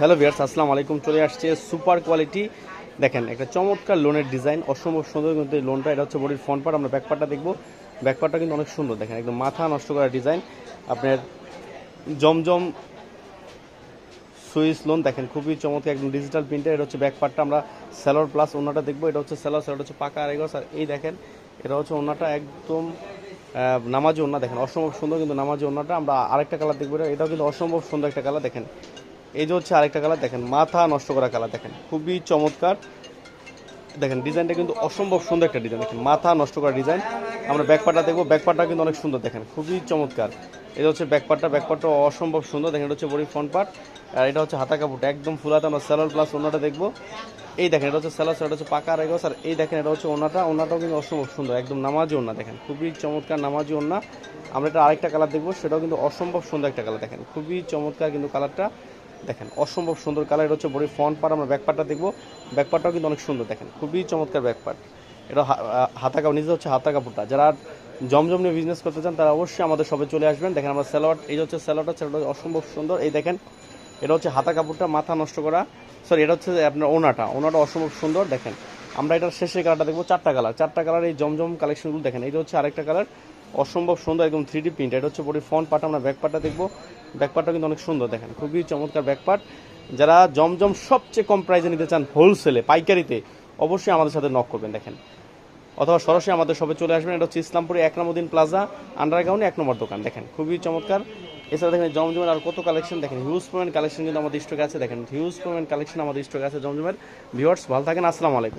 Hello viewers, আসসালামু আলাইকুম। চলে আসছে সুপার কোয়ালিটি। দেখেন একটা চমৎকার লোনের ডিজাইন, অসম্ভব সুন্দর কিন্তু এই লোনটা। এটা হচ্ছে বডির ফ্রন্ট পার্ট। আমরা ব্যাক পার্টটা দেখবো। ব্যাক পার্টটা কিন্তু অনেক সুন্দর, দেখেন একদম মাথা নষ্ট করা ডিজাইন। আপনার জমজম সুইস লোন দেখেন, খুবই চমৎকার একদম ডিজিটাল প্রিন্টার। এটা হচ্ছে ব্যাক পার্টটা। আমরা সেলর প্লাস ওনাটা দেখবো। এটা হচ্ছে সেলর, সেলর হচ্ছে পাকা আড়াই গজ। আর এই দেখেন এটা হচ্ছে ওনাটা একদম নামাজি ওনা, দেখেন অসম্ভব সুন্দর কিন্তু নামাজি ওনাটা। আমরা আরেকটা কালার দেখবো, এটাও কিন্তু অসম্ভব সুন্দর একটা কালার। দেখেন এই যে হচ্ছে আরেকটা কালার, দেখেন মাথা নষ্ট করা কালার, দেখেন খুবই চমৎকার। দেখেন ডিজাইনটা কিন্তু অসম্ভব সুন্দর একটা ডিজাইন, দেখেন মাথা নষ্ট করা ডিজাইন। আমরা ব্যাকপার্টটা দেখবো। ব্যাকপার্টটা কিন্তু অনেক সুন্দর, দেখেন খুবই চমৎকার। এটা হচ্ছে ব্যাকপার্টটা। ব্যাকপার্টটা অসম্ভব সুন্দর, দেখেন এটা হচ্ছে বডি ফ্রন্ট পার্ট। আর এটা হচ্ছে হাতা কাপড়টা একদম ফুলাতে। আমরা সেলার প্লাস ওনাটা দেখবো। এই দেখেন এটা হচ্ছে সেলার, সেটা হচ্ছে পাকা রেগস। আর এই দেখেন এটা হচ্ছে ওনাটা। ওনাটাও কিন্তু অসম্ভব সুন্দর, একদম নামাজি ওনা, দেখেন খুবই চমৎকার নামাজি ওনা। আমরা এটা আরেকটা কালার দেখবো, সেটাও কিন্তু অসম্ভব সুন্দর একটা কালার, দেখেন খুবই চমৎকার কিন্তু কালারটা। দেখেন অসম্ভব সুন্দর কালার। এটা হচ্ছে বডি ফ্রন্ট পার্ট। আমরা ব্যাকপার্টটা দেখবো। ব্যাকপার্টটাও কিন্তু অনেক সুন্দর, দেখেন খুবই চমৎকার ব্যাকপার্ট। এটা হাতা কাপড়, নিজে হচ্ছে হাতা কাপড়টা। যারা জমজম নিয়ে বিজনেস করতে চান তারা অবশ্যই আমাদের সবে চলে আসবেন। দেখেন আমরা স্যালোয়ার, এই হচ্ছে স্যালোয়ারটা, স্যালোয়ারটা অসম্ভব সুন্দর। এই দেখেন এটা হচ্ছে হাতা কাপড়টা, মাথা নষ্ট করা। সরি, এটা হচ্ছে আপনার ওনাটা। ওনাটা অসম্ভব সুন্দর। দেখেন আমরা এটার শেষের কালারটা দেখবো। চারটা কালার, চারটা কালার এই জমজম কালেকশনগুলো দেখেন। এটা হচ্ছে আরেকটা কালার, অসম্ভব সুন্দর একদম 3D প্রিন্ট। এটা হচ্ছে বডি ফ্রন্ট পার্ট। আমরা ব্যাক পার্টটা দেখবো। ব্যাক পার্টটা কিন্তু অনেক সুন্দর, দেখেন খুবই চমৎকার ব্যাক পার্ট। যারা জমজম সবচেয়ে কম প্রাইসে নিতে চান হোলসেলে পাইকারিতে, অবশ্যই আমাদের সাথে নক করবেন। দেখেন অথবা সরাসরি আমাদের সবে চলে আসবেন। এটা হচ্ছে ইসলামপুরে 1 নম্বর দিন প্লাজা আন্ডারগ্রাউন্ডে 1 নম্বর দোকান। দেখেন খুবই চমৎকার। এছাড়া দেখেন জমজমের আর কত কালেকশন, দেখেন হিউজ পরিমাণ কালেকশন কিন্তু আমাদের স্টকে আছে। দেখেন হিউজ পরিমাণ কালেকশন আমাদের স্টকে আছে জমজমের। ভিউয়ার্স ভালো থাকেন, আসসালামু আলাইকুম।